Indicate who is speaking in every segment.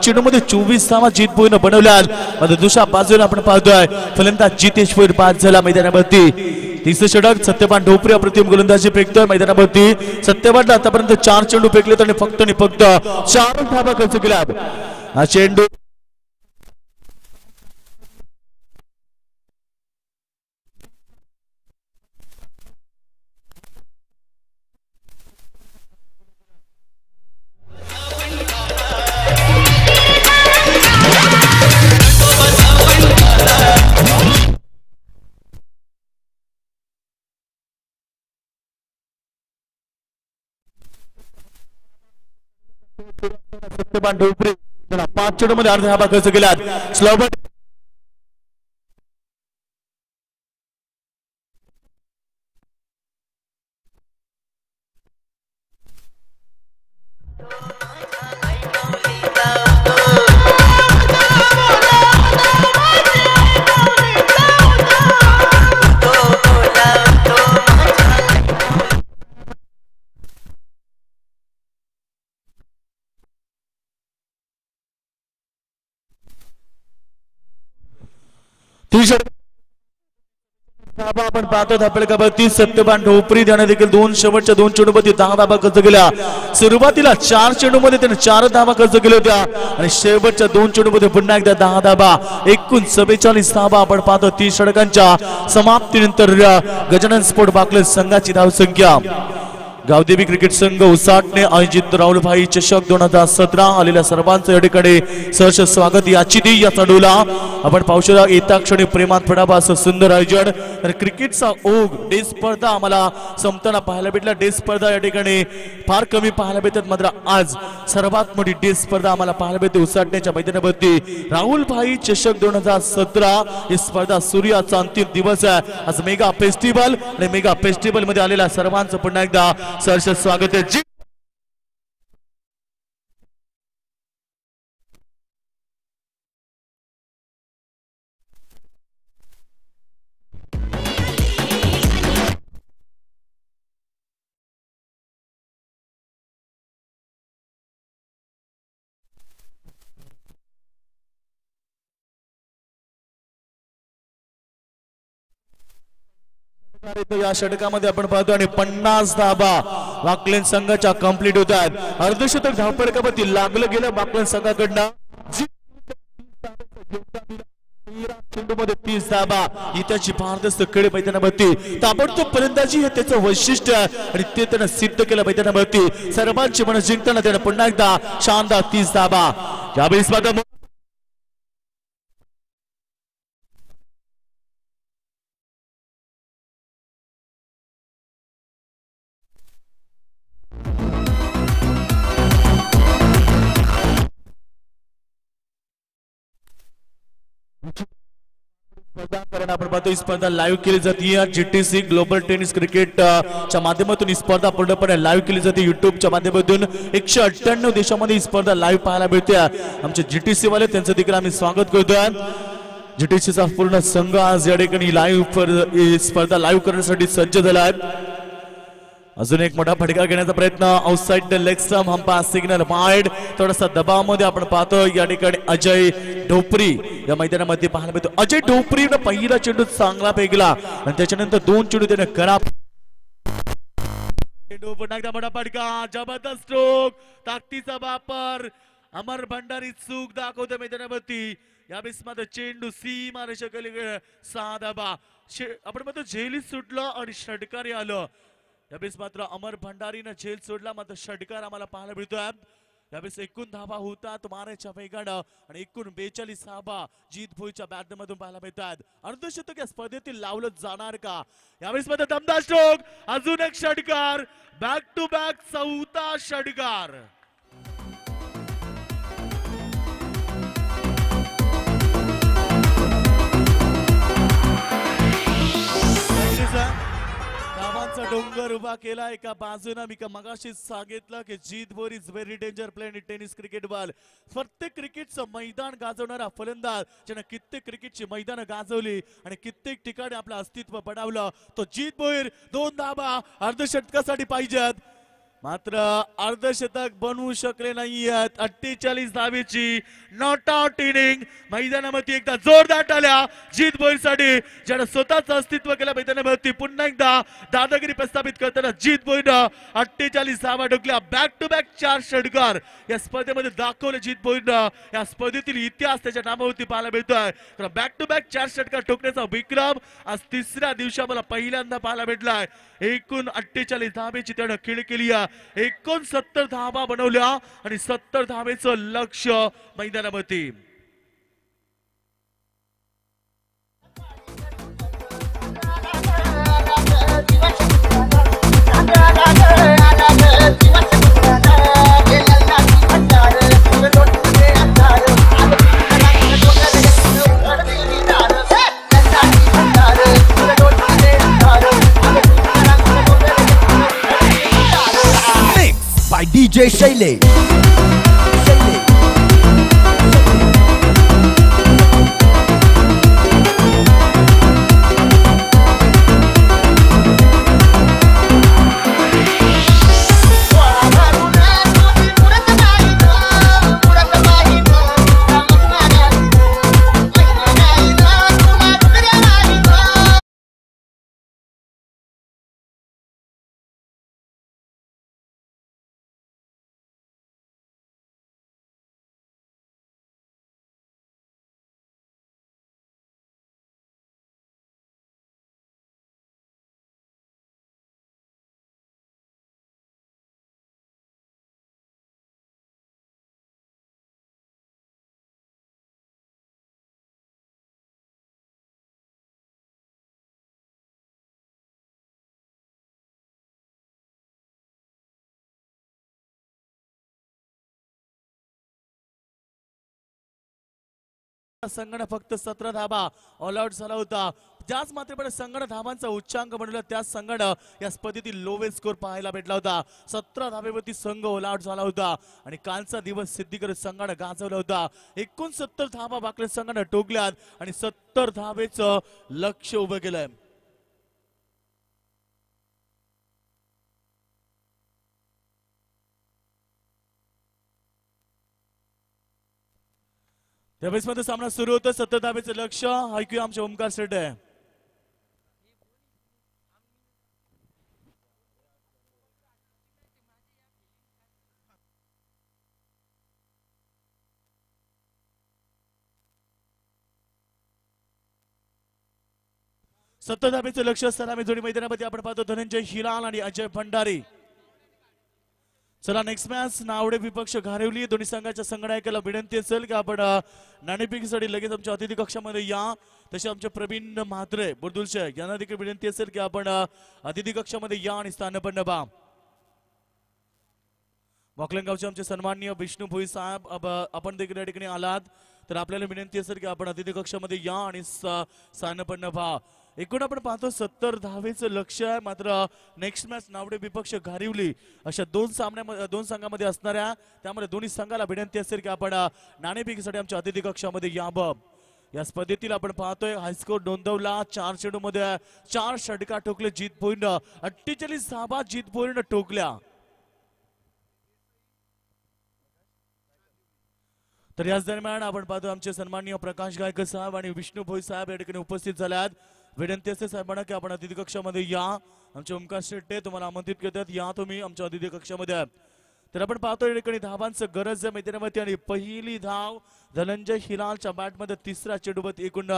Speaker 1: चेंडूमध्ये 24 धावा जीत भोईरनं बनवल्यात. मात्र दुसऱ्या बाजूला आपण पाहतोय फलंदाज जितेश भोईर बाद झाला मैदानावरती. तिसरं षटक सत्यपान ढोपरे अप्रतिम गोलंदाजी फेकतोय मैदानावरती. सत्यपानला आतापर्यंत 4 चेंडू फेकले आणि फक्त 4 धावा खर्च केल्यात. हा चेंडू सत्यपान ढोपरे 5 चेंडूमध्ये 8 धावा खर्च केल्यात. स्लोबन आपण पाहतो धापडकावरती सत्यपान ढोपरी त्याने देखील 2 शेवटच्या 2 चेंडूमध्ये 10 धावा खर्च केल्या. सुरुवातीला 4 चेंडूमध्ये त्याने 4 धावा खर्च केल्या होत्या आणि शेवटच्या 2 चेंडूमध्ये पुन्हा एकदा 10 धावा. एकूण 44 धावा आपण पाहतो 30 षटकांच्या समाप्तीनंतर गजानन स्पोर्ट बाकले संघाची धावसंख्या. गावदेवी क्रिकेट संघ उसाटणे आयोजित राहुलभाई चषक 2017 आलेल्या सर्वांचं या ठिकाणी सहर्ष स्वागत. याची दी या चढूला आपण पाहू शकता येत्या क्षणी प्रेमात पडावा असं सुंदर आयोजन. तर क्रिकेटचा ओघ डे स्पर्धा आम्हाला संपताना पाहायला भेटला. डे स्पर्धा या ठिकाणी फार कमी पाहायला भेटतात मात्र आज सर्वात मोठी डे स्पर्धा आम्हाला पाहायला भेटते उसाटण्याच्या मैदानावरती. राहुलभाई चषक 2017 ही स्पर्धा सूर्याचा अंतिम दिवस आहे. आज मेगा फेस्टिवल आणि मेगा फेस्टिवल मध्ये आलेल्या सर्वांचं पुन्हा एकदा सहर्ष स्वागत आहे. या षटकामध्ये आपण पाहतो आणि 50 धावा बाकलेन संघाच्या कंप्लीट होत आहेत. अर्धशतक धावपडकावरती लागलं गेलं बाकलेन संघाकडनं. चेंडूमध्ये 30 धावा ही त्याची भारदस्त खेळ मैदानावरती. ताबडतोब फलंदाजी हे त्याचं वैशिष्ट्य आहे आणि ते त्यानं सिद्ध केलं मैदानावरती. सर्वांची मन जिंकताना त्यानं पुन्हा एकदा शानदार 30 धावा. यावेळी स्पर्धा आपण पाहतो ही स्पर्धा लाईव्ह केली जाते जीटीसी ग्लोबल टेनिस क्रिकेट च्या माध्यमातून ही स्पर्धा पूर्णपणे लाईव्ह केली जाते. युट्यूबच्या माध्यमातून 198 देशांमध्ये ही स्पर्धा लाईव्ह पाहायला मिळते. आमचे जीटीसी वाले त्यांचं देखील आम्ही स्वागत करतोय. जीटीसीचा पूर्ण संघ आज या ठिकाणी लाईव्ह स्पर्धा लाईव्ह करण्यासाठी सज्ज झाला आहे. अजून एक मोठा फटका घेण्याचा प्रयत्न outside the leg stump umpire signal wide. थोडासा दबावामध्ये आपण पाहतो या ठिकाणी अजय ढोपरी या मैदानामध्ये पाहायला मिळतो. अजय ढोपरीने पहिला चेंडू चांगला फेकला आणि त्याच्यानंतर 2 चेंडू त्याने खराब. चेंडू पुन्हा एकदा मोठा फटका जबरदस्त स्ट्रोक ताकदीचा वापर. अमर भंडारी चूक दाखवतो मैदानावरती. यावेळेस मात्र चेंडू सीमा रेषेकडे 6 धावा. आपण म्हणतो झेली सुटलं आणि षटकार आलं. यावेळेस मात्र अमर भंडारीने झेल सोडला मात्र षटकार आम्हाला पाहायला मिळतोय. यावेळेस एकूण धावा होतात मारायच्या वेगानं आणि एकूण 42 धावा जीत भोईच्या बॅटमधून पाहायला मिळतात. अर्धशतक या स्पर्धेतील लावलं जाणार का? यावेळेस मात्र दमदार स्ट्रोक. अजून एक षटकार. बॅक टू बॅक 4था षटकार. डोंगर उभा केला एका बाजूने. मी मगाशीच सांगितलं की Jeet Bhoir is very danger play in tennis cricket ball. प्रत्येक क्रिकेटचं मैदान गाजवणारा फलंदाज ज्याने कित्येक क्रिकेटची मैदान गाजवली आणि कित्येक ठिकाणी आपलं अस्तित्व बनवलं तो जीत भोईर. 2 धावा अर्धशतकासाठी पाहिजेत. मात्र अर्धशतक बनवू शकले नाहीयेत. 48 धावेची नॉट आउट इनिंग मैदानामध्ये एकदा जोरदार टाळ्या जीत भोईरसाठी ज्याने स्वतःच अस्तित्व केलं मैदानावरती. पुन्हा एकदा दादागिरी प्रस्थापित करताना जीत भोईर 48 धावा ठोकल्या. बॅक टू बॅक 4 षटकार या स्पर्धेमध्ये दाखवले जीत भोईर. या स्पर्धेतील इतिहास त्याच्या नामावरती पाहायला मिळतोय. तर बॅक टू बॅक 4 षटकार ठोकण्याचा विक्रम आज तिसऱ्या दिवशी आम्हाला पहिल्यांदा पाहायला भेटलाय. एकूण 48 धावेची त्यानं खेळ केली. 69 धावा बनवल्या आणि 70 धावेचं लक्ष मैदानावरती.
Speaker 2: by DJ Shaile.
Speaker 1: संघाने फक्त 17 धाबा ऑल आउट झाला होता. ज्याच मात्र संघाने धावांचा उच्चांक बनवला त्याच संघाने या स्पर्धेतील लोवेस्ट स्कोर पाहायला भेटला होता. 17 धावेवरती संघ ऑल आउट झाला होता आणि कालचा दिवस सिद्धी करत संघाने गाजवला होता. 69 धावा बाकी संघाने ठोकल्यात आणि 70 धावेचं लक्ष उभं केलंय. त्यावेळेस मध्ये सामना सुरू होतो. 70 धावेचं लक्ष ऐकूया आमचे ओमकार शेटे. सत्तर धावेचं लक्ष सलामी जोडी मैदानामध्ये आपण पाहतो. धनंजय हिलाल आणि अजय भंडारी. चला नेक्स्ट मॅच नावडे विपक्ष घारिवली. दोन्ही संघाच्या संघनायकाला विनंती असेल की आपण नाणेफेकीसाठी लगेच आमच्या अतिथी कक्षामध्ये या. तसे आमचे प्रवीण म्हात्रे बुर्दुलचे यांना देखील विनंती असेल की आपण अतिथी कक्षामध्ये या आणि स्थानपन्न व्हा. वाकलंगावचे आमचे सन्माननीय विष्णू भोई साहेब आपण देखील या ठिकाणी आलात तर आपल्याला विनंती असेल की आपण अतिथी कक्षामध्ये या आणि स्थानपन्न व्हा. एकूण आपण पाहतो 70 धावेचं लक्ष आहे. मात्र नेक्स्ट मॅच नावडे विपक्ष घारिवली अशा दोन संघामध्ये असणाऱ्या त्यामुळे दोन्ही संघाला विनंती असेल की आपण नाणेफेकीसाठी आमच्या अतिथी कक्षामध्ये यावं. या स्पर्धेतील आपण पाहतोय हायस्कोर नोंदवला. 4 चेंडूमध्ये 4 षटकार ठोकले जीत भोईरनं. 48 धावा जीत भोईरनं ठोकल्या. तर याच दरम्यान आपण पाहतो आमचे सन्माननीय प्रकाश गायकर साहेब आणि विष्णू भोई साहेब या ठिकाणी उपस्थित झाल्यात. विनंती असते साहेबांना की आपण अतिथी कक्षामध्ये या. आमचे ओमकार शेट्टे तुम्हाला आमंत्रित करतात या तुम्ही आमच्या अतिथी कक्षामध्ये. तर आपण पाहतो या ठिकाणी धावांचं गरज आहे मैदानामध्ये आणि पहिली धाव धनंजय हिलालच्या बॅटमध्ये. तिसऱ्या चेंडूमध्ये एकूण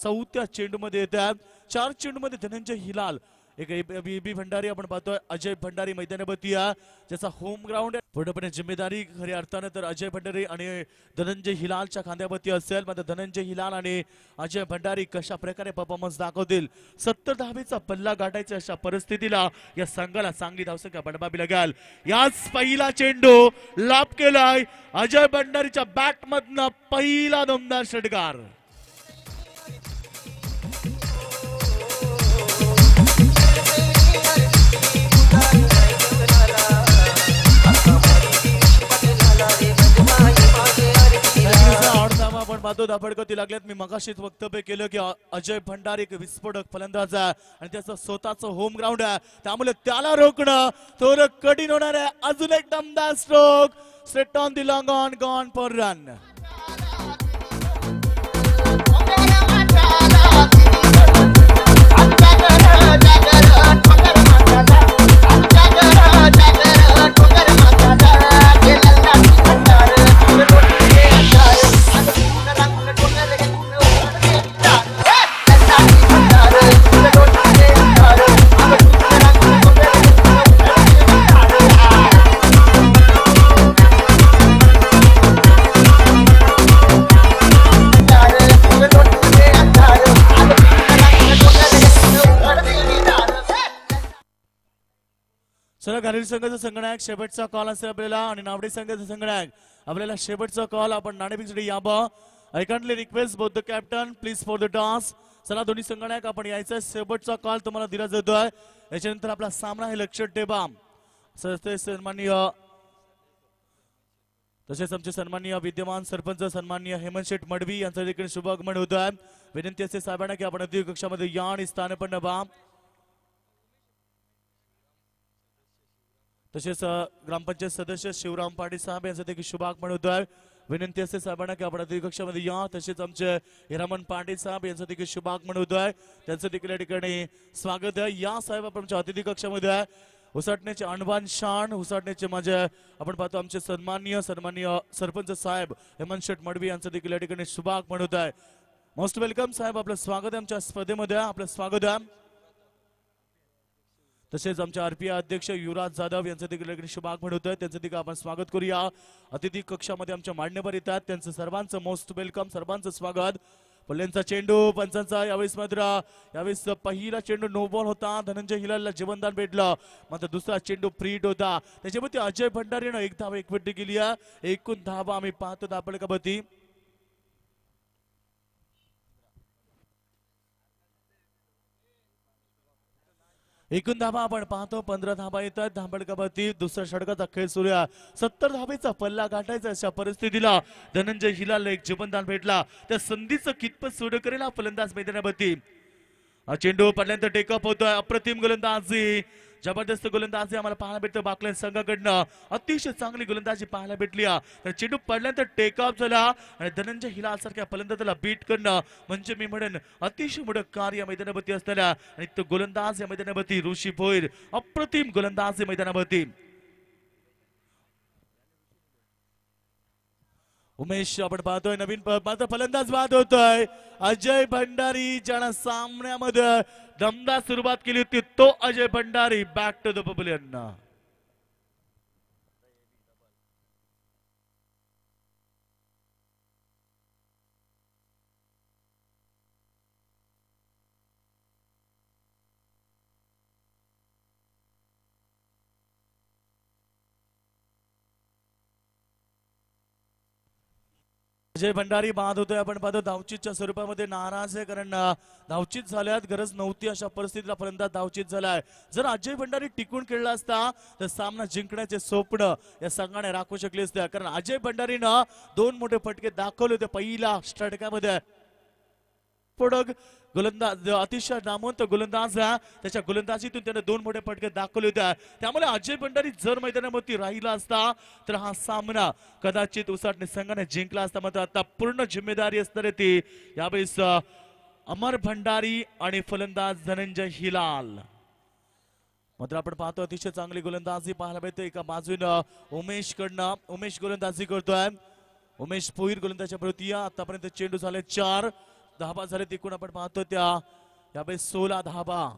Speaker 1: 4थ्या चेंडूमध्ये येतात. 4 चेंडूमध्ये धनंजय हिलाल एक बी भंडारी आपण पाहतोय. अजय भंडारी मैदानावरती ज्याचा होम ग्राउंड आहे. पूर्णपणे जिम्मेदारी खऱ्या अर्थाने तर अजय भंडारी आणि धनंजय हिलालच्या खांद्यावरती असेल. मात्र धनंजय हिलाल आणि अजय भंडारी कशा प्रकारे परफॉर्मन्स दाखवतील. 70 धावेचा पल्ला गाठायचा अशा परिस्थितीला या संघाला चांगली धावसंख्या बनवावी लागेल. याच पहिला चेंडू लाभ केलाय अजय भंडारीच्या बॅट मधनं. पहिला दमदार षटकार. आपण पाहतो धापडकती लागल्यात. मी मगाशीच वक्तव्य केलं की अजय भंडारी एक विस्फोटक फलंदाज आहे आणि त्याचं स्वतःचं होम ग्राउंड आहे, त्यामुळे त्याला रोखणं थोडं कठीण होणार आहे. अजून एक दमदार stroke, straight on the long on, gone for run. चला घालील संघाचा संगणक शेवटचा कॉल असेल आपल्याला आणि नावडे संघाचा संगणक आपल्याला शेवटचा कॉल. आपण नाणेफेकसाठी यावं. I kindly request both the captain please for the toss. चला दोन्ही संगणक आपण यायचा शेवटचा कॉल तुम्हाला दिला जातोय. याच्यानंतर आपला सामना हे लक्षात ठेवा. सन्माननीय तसेच आमचे सन्माननीय विद्यमान सरपंच सन्माननीय हेमंत शेठ मडवी यांचं देखील शुभागमन होत आहे. विनंती असे साहेबांना की आपण अधिक कक्षामध्ये या आणि स्थानपन्न व्हा. तसेच ग्रामपंचायत सदस्य शिवराम पाटील साहेब यांचं देखील शुभागमन होत आहे. विनंती असे साहेबांना की आपण अतिथी कक्षामध्ये या. तसेच आमचे हिरामन पाटील साहेब यांचं देखील शुभागमन होत आहे, त्यांचं देखील या ठिकाणी स्वागत आहे. या साहेब आपण आमच्या अतिथी कक्षामध्ये आहे. उसाटण्याचे अणवान शान उसाटण्याचे माझे आपण पाहतो आमचे सन्माननीय सरपंच साहेब हेमंत शेठ मडवी यांचं देखील या ठिकाणी शुभागमन होत आहे. मोस्ट वेलकम साहेब, आपलं स्वागत आहे आमच्या स्पर्धेमध्ये. आपलं स्वागत आहे. तसेच आमचे आरपीआय अध्यक्ष युवराज जाधव यांचं देखील शुभागमन होत आहे, त्यांचं देखील आपण स्वागत करूया. अतिथी कक्षामध्ये आमच्या मान्यवर येतात, त्यांचं सर्वांचं मोस्ट वेलकम, सर्वांचं स्वागत. पल्ल्यांचा चेंडू पंचांचा यावेळेस मात्र पहिला चेंडू नो बॉल होता. धनंजय हिलालला जीवनदान भेटलं, मात्र दुसरा चेंडू फ्रीट होता. त्याच्यामध्ये अजय भंडारीनं एक धाव एकवटली केली आहे. एकूण धावा आम्ही पाहतो दापडकापती. एकूण धावा आपण पाहतो 15 धावा येतात धाबडकापती. दुसऱ्या षटकाचा खेळ सुरू आहे. 70 धावेचा पल्ला गाठायचा अशा परिस्थितीला धनंजय हिलाल एक जीवनदान भेटला. त्या संधीचं कितपत सोड करेल हा फलंदाज मैदानावरती. हा चेंडू पडल्यानंतर टेकअप होतोय. अप्रतिम गोलंदाजी, जबरदस्त गोलंदाजी आम्हाला पाहायला भेटतं बाकलेन संघाकडनं. अतिशय चांगली गोलंदाजी पाहायला भेटली. तर चेंडू पडल्यानंतर टेकअप झाला आणि धनंजय हिलाल सारख्या फलंदाजाला बीट करणं म्हणजे मी म्हणेन अतिशय मोठं कार्य मैदानावरती असताना. आणि तो गोलंदाज या मैदानावरती ऋषी भोईर, अप्रतिम गोलंदाज मैदानावरती. उमेश आपण पाहतोय नवीन मात्र फलंदाज बाद होतोय. अजय भंडारी ज्यानं सामन्यामध्ये दमदार सुरुवात केली होती तो Ajay Bhandari back to the pavilion. Ajay Bhandari बाद होतोय. आपण पाहतो धावचीतच्या स्वरूपामध्ये नाराज आहे, कारण धावचीत झाल्यात, गरज नव्हती अशा परिस्थितीला फलंदाज धावचीत झालाय. जर अजय भंडारी टिकून खेळला असता तर सामना जिंकण्याचे स्वप्न या संघाने राखू शकले असते, कारण अजय भंडारीनं 2 मोठे फटके दाखवले होते पहिला षटकामध्ये. पडक गोलंदाज अतिशय नामवंत गोलंदाज त्याच्या गोलंदाजीतून त्याने 2 मोठे फटके दाखवले होते. त्यामुळे अजय भंडारी जर मैदानावरती राहिला असता तर हा सामना कदाचित उसाटणे संघाने जिंकला असता. मात्र आता पूर्ण जिम्मेदारी असणार आहे ती यावेळेस अमर भंडारी आणि फलंदाज धनंजय हिलाल. मात्र आपण पाहतो अतिशय चांगली गोलंदाजी पाहायला मिळते. एका बाजूने उमेश गोलंदाजी करतोय. उमेश भोईर गोलंदाजीच्या प्रवृत्ती. आतापर्यंत चेंडू झाले 4 धाबा झाले तिकून आपण पाहतो त्या यावेळेस 16 धाबा.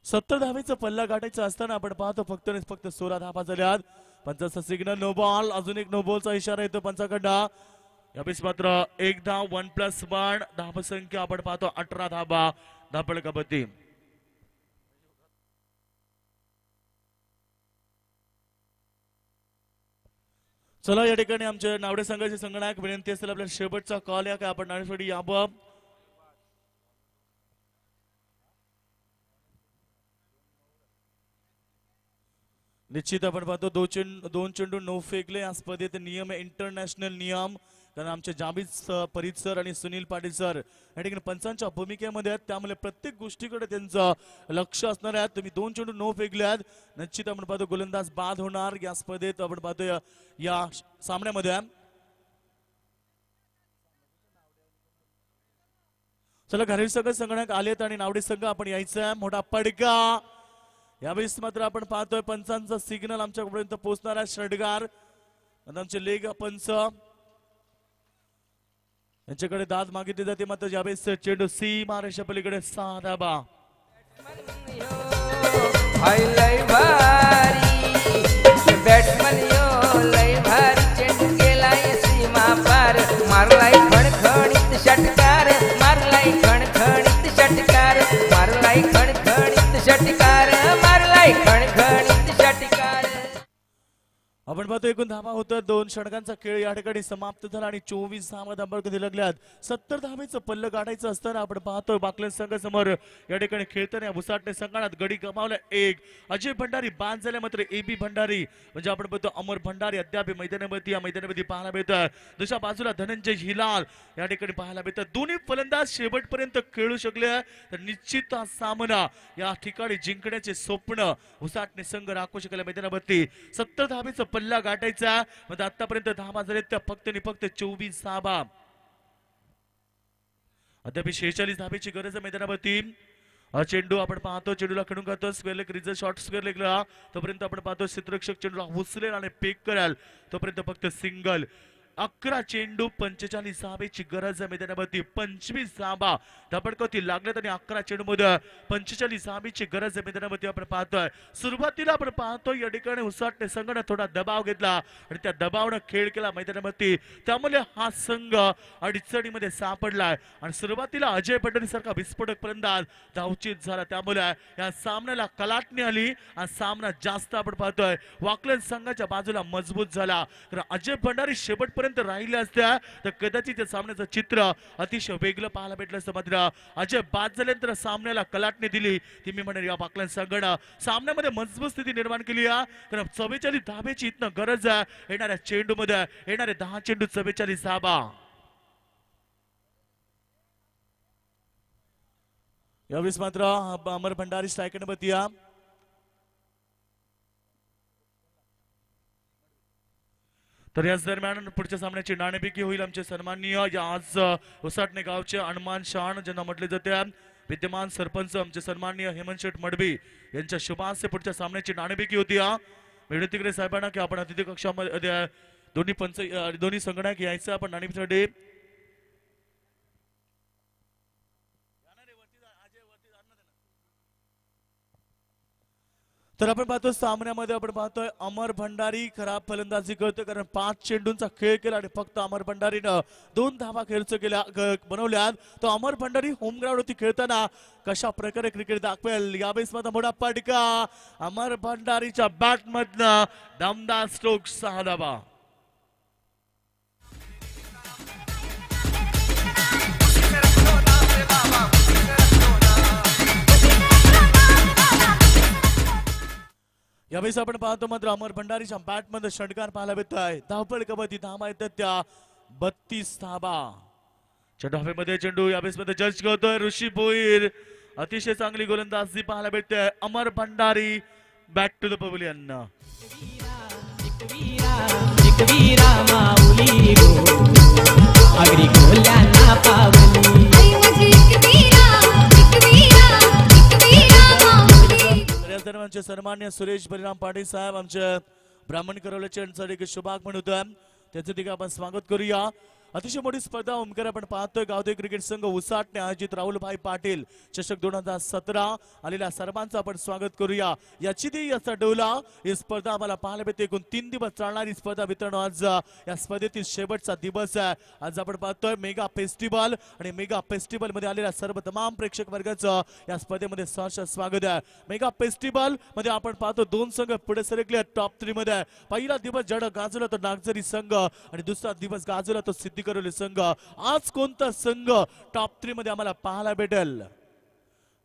Speaker 1: 70 धावेचा पल्ला गाठायचा असताना आपण पाहतो फक्त 16 धाबा झाल्यात. पंचाचा सिग्नल नो बॉल, अजून एक नो बॉलचा इशारा येतो पंचाकडनं. यावेळेस मात्र 1 धाव 1+1 धाव संख्या आपण पाहतो 18 धाबा धापडकापती. चला या ठिकाणी आमच्या नावडे संघाचे संगणक विनंती असेल आपल्याला शेवटचा कॉल या काय आपण नाणेफेकी यावं. निश्चित आपण पाहतो 2 चेंडू 9 फेकले. या स्पर्धेचे नियम आहे इंटरनॅशनल नियम. कारण आमचे जाबीद परीत सर आणि सुनील पाटील सर या ठिकाणी पंचांच्या भूमिकेमध्ये आहेत, त्यामुळे प्रत्येक गोष्टीकडे त्यांचं लक्ष असणार आहे. तुम्ही 2 चेंडू नो फेकल्यात, निश्चित आपण पाहतो गोलंदाज बाद होणार या स्पर्धेत. आपण पाहतो या सामन्यामध्ये. चला घरी सगळं संगणक आलेत आणि नावडे संघ आपण यायचं. मोठा पडका यावेळेस मात्र आपण पाहतोय पंचांचा सिग्नल आमच्यापर्यंत पोहोचणार आहे. षडगार आमचे लेग पंच यांच्याकडे दाद मागितली जाते, मात्र यावेळेस चेंडू सी महाराष्ट्र पलीकडे 6 धाबा.
Speaker 3: बॅट्समन यो लय भारी चेंडू गेलाय सीमा पार, मारलाय खणखणीत षटकार, मारलाय खणखणीत षटकार, मारलाय खणखणीत षटकार, मारलाय खणखणीत षटकार.
Speaker 1: आपण पाहतो एकूण धावा होतं. 2 षटकांचा खेळ या ठिकाणी समाप्त झाला आणि 24 धावा धाबांमध्ये लागल्यात. 70 धावेचं पल्ल गाठायचं असताना आपण पाहतोय बाकलेन संघासमोर या ठिकाणी खेळताना उसाटणे संघात गडी गमावला 1. अजय भंडारी बाद झाले, मात्र एबी भंडारी म्हणजे आपण पाहतो अमर भंडारी अद्याप मैदानामध्ये पाहायला मिळतं. दुसऱ्या बाजूला धनंजय हिलाल या ठिकाणी पाहायला मिळतं. दोन्ही फलंदाज शेवटपर्यंत खेळू शकले तर निश्चित हा सामना या ठिकाणी जिंकण्याचे स्वप्न उसाटणे संघ राखू शकले मैदानावरती. 70 धावेचं पल्ला गाठायचा, म्हणजे आतापर्यंत धावा झालेत त्या फक्त आणि फक्त 24 धावा. अद्याप 46 धावेची गरज आहे मैदानावरती. चेंडू आपण पाहतो, चेंडूला खडून खातो square leg result short square लेगला. तोपर्यंत आपण पाहतो क्षेत्ररक्षक चेंडूला उचलेल आणि पेक कराल, तोपर्यंत फक्त सिंगल. 11 चेंडू 45 धावेची गरज आहे मैदानावरती. 25 धावा धपडकवती लागल्यात आणि 11 चेंडू मध्ये 45 धावेची गरज आहे मैदानावरती. आपण पाहतोय सुरुवातीला आपण पाहतो या ठिकाणी उसाटणे संघाने थोडा दबाव घेतला आणि त्या दबावानं खेळ केला मैदानावरती, त्यामुळे हा संघ अडचणीमध्ये सापडलाय. आणि सुरुवातीला अजय भंडारी सारखा विस्फोटक फलंदाज धावचीत झाला, त्यामुळे या सामन्याला कलाटणी आली आणि सामना जास्त आपण पाहतोय वाकलन संघाच्या बाजूला मजबूत झाला. कारण अजय भंडारी शेवटपर्यंत राहिल्या असत्या तर कदाचित या सामन्याचं चित्र अतिशय वेगळं पाहायला भेटलं असतं. मात्र अजय बाद झाल्यानंतर सामन्याला कलाटणी दिली ती मी म्हणेन या पाकलन संघानं सामन्यामध्ये मजबूत स्थिती निर्माण केली आहे. कारण 44 धावेची इथनं गरज आहे येणाऱ्या चेंडू मध्ये. येणारे 10 चेंडू 44 धावा. यावेळेस मात्र अमर भंडारी स्ट्रायकर नंबर 3. तर याच दरम्यान पुढच्या सामन्याची नाणेफेकी होईल. आमचे सन्माननीय या आज उसाटणे गावचे अनमान शान ज्यांना म्हटले जाते विद्यमान सरपंच आमचे सन्माननीय हेमंत शेठ मडवी यांच्या शुभास्ते पुढच्या सामन्याची नाणेफेकी होती. विनंती साहेबांना की आपण अतिथी कक्षामध्ये दोन्ही संघटक यायचं आपण नाणेफेकीसाठी. तर आपण पाहतो सामन्यामध्ये आपण पाहतोय अमर भंडारी खराब फलंदाजी करतोय, कारण 5 चेंडूंचा खेळ केला आणि फक्त अमर भंडारीनं 2 धावा खर्च केल्या बनवल्यात. तो अमर भंडारी होम ग्राउंड वरती खेळताना कशा प्रकारे क्रिकेट दाखवेल यावेळेस माझा मोठा पटका अमर भंडारीच्या बॅट मधनं दमदार स्ट्रोक 6 धावा. यावेळेस आपण पाहतो मात्र अमर भंडारीच्या बॅट मध्ये षटकार पाहायला मिळत आहे. धावपळ कबड्डी धावा येतात त्या 32 धावा. चेंडूमध्ये चेंडू यावेळेस मध्ये जज करतोय ऋषी भोईर. अतिशय चांगली गोलंदाजी पाहायला मिळते. Amar Bhandari back to the pavilion. दरम्यानचे सन्मान्य सुरेश बलिराम पाटील साहेब आमचे ब्राह्मण करवल्याचे शुभागमन होत आहे, त्याचं देखील आपण स्वागत करूया. अतिशय मोठी स्पर्धा ओमकार आपण पाहतोय. गावदेवी क्रिकेट संघ उसाटणे आयोजित राहुलभाई पाटील चषक 2017 आलेल्या सर्वांचं आपण स्वागत करूया. याची ती याचा डोला ही स्पर्धा आम्हाला पाहायला मिळते. एकूण 3 दिवस चालणारी स्पर्धा मित्रांनो आज या स्पर्धेतील शेवटचा दिवस आहे. आज आपण पाहतोय मेगा फेस्टिवल आणि मेगा फेस्टिवल मध्ये आलेल्या सर्व तमाम प्रेक्षक वर्गाचं या स्पर्धेमध्ये सहर्ष स्वागत आहे. मेगा फेस्टिवल मध्ये आपण पाहतो 2 संघ पुढे सरकले टॉप 3 मध्ये. पहिला दिवस जड गाजवला तो नागझरी संघ आणि दुसरा दिवस गाजवला तो सिद्धी संघ. आज कोणता संघ टॉप 3 मध्ये आम्हाला पाहायला भेटेल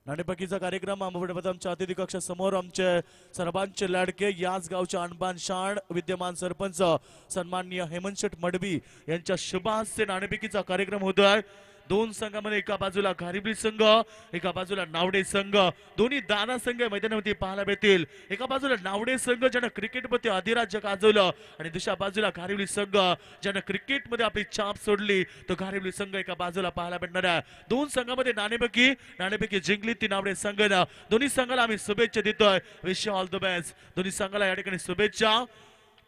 Speaker 1: नाणेफेकीचा कार्यक्रम आमच्या अतिथी कक्षासमोर आमचे सर्वांचे लाडके याच गावचे आणबान शाण विद्यमान सरपंच सन्माननीय हेमंत शेठ मडवी यांच्या शुभ हस्ते नाणेफेकीचा कार्यक्रम होतोय। दोन संघामध्ये एका बाजूला घारिबली संघ एका बाजूला नावडे संघ दोन्ही दादा संघ मैदानामध्ये पाहायला मिळतील। एका बाजूला नावडे संघ ज्यानं क्रिकेटमध्ये अधिराज्य गाजवलं आणि दुसऱ्या बाजूला घारिबली संघ ज्यानं क्रिकेटमध्ये आपली छाप सोडली तो घारिबली संघ एका बाजूला पाहायला मिळणार आहे। दोन संघामध्ये नाणेफेकी जिंकली ती नावडे संघानं। दोन्ही संघाला आम्ही शुभेच्छा देतोय। विश ऑल द बेस्ट दोन्ही संघाला या ठिकाणी शुभेच्छा।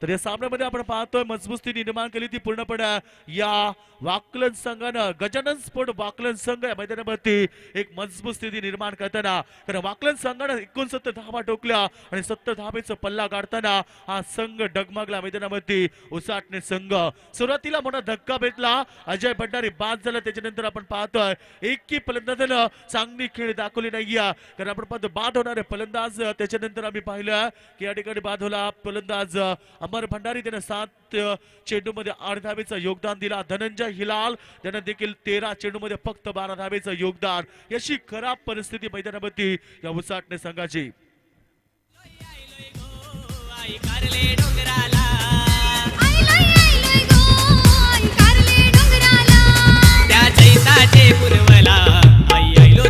Speaker 1: तर या सामन्यामध्ये आपण पाहतोय मजबूती निर्माण केली ती पूर्णपणे या वाकलन संघानं गजानन स्पोर्ट वाकलन संघ या मैदानावरती एक मजबूत स्थिती निर्माण करताना कारण वाकलन संघानं 69 धावा ठोकल्या आणि 70 धावेचा पल्ला गाठताना हा संघ डगमगला। मैदानावरती उसाटणे संघ सुरुवातीला मोठा धक्का भेटला अजय भंडारी बाद झाला त्याच्यानंतर आपण पाहतोय एकी फलंदाजानं चांगली खेळ दाखवली नाहीये कारण आपण पाहतो बाद होणारे फलंदाज त्याच्यानंतर आम्ही पाहिलं की या ठिकाणी बाद होला फलंदाज अमर भंडारी त्याने 7 चेंडूमध्ये 8 धावेचं योगदान दिला। धनंजय हिलाल त्याने देखील 13 चेंडूमध्ये फक्त 12 धावेचं योगदान। अशी खराब परिस्थिती मैदानावरती या उसाटणे संघाची।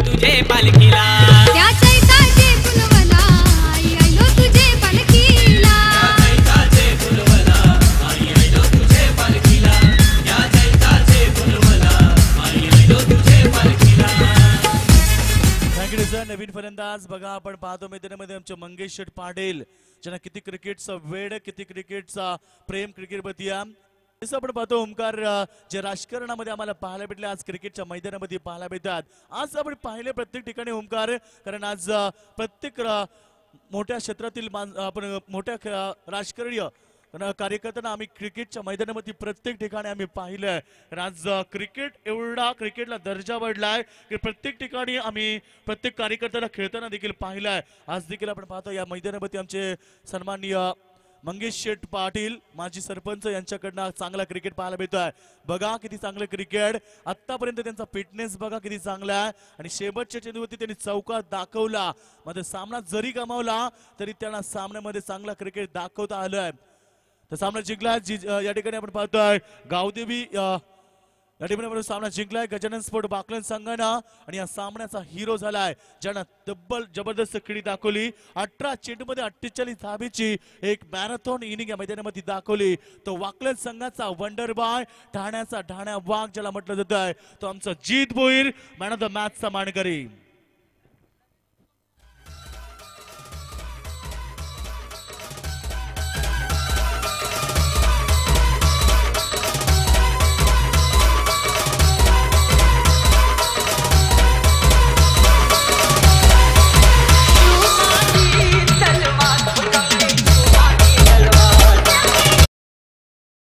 Speaker 4: तुझे पालखीला
Speaker 1: नवीन फलंदाज बघा आपण पाहतो मैदानामध्ये आमचे मंगेश शेठ पाटील ज्यांना किती क्रिकेटचा वेळ किती क्रिकेटचा प्रेम क्रिकेटवरती जसं आपण पाहतो ओमकार जे राजकारणामध्ये आम्हाला पाहायला भेटले आज क्रिकेटच्या मैदानामध्ये पाहायला भेटतात। आज आपण पाहिले प्रत्येक ठिकाणी ओमकार कारण आज प्रत्येक मोठ्या क्षेत्रातील आपण मोठ्या राजकीय कार्यकर्त्यांना आम्ही क्रिकेटच्या मैदानामध्ये प्रत्येक ठिकाणी आम्ही पाहिलंय। आज क्रिकेट एवढा क्रिकेटला दर्जा वाढलाय की प्रत्येक ठिकाणी आम्ही प्रत्येक कार्यकर्त्याला खेळताना देखील पाहिलंय। आज देखील आपण पाहतो या मैदानामध्ये आमचे सन्माननीय मंगेश शेठ पाटील माजी सरपंच यांच्याकडनं चांगला क्रिकेट पाहायला मिळतोय। बघा किती चांगलं क्रिकेट आतापर्यंत त्यांचा फिटनेस बघा किती चांगला आहे आणि शेवटच्या चेंडूवरती त्यांनी चौकार दाखवला मध्ये सामना जरी गमावला तरी त्यांना सामन्यामध्ये चांगला क्रिकेट दाखवता आलंय। तर सामना जिंकलाय या ठिकाणी आपण पाहतोय गावदेवी या ठिकाणी सामना जिंकलाय गजानन स्पोर्ट वाकलन संघानं आणि या सामन्याचा हिरो झालाय ज्यानं तब्बल जबरदस्त खेळी दाखवली। 18 चेंडूमध्ये 48 धावेची एक मॅरेथॉन इनिंग या मैदानामध्ये दाखवली। तो वाकलन संघाचा वंडर बॉय ठाण्याचा ढाण्या वाघ ज्याला म्हटलं जातंय तो आमचा जीत भोईर मॅन ऑफ द मॅचचा मानकरी।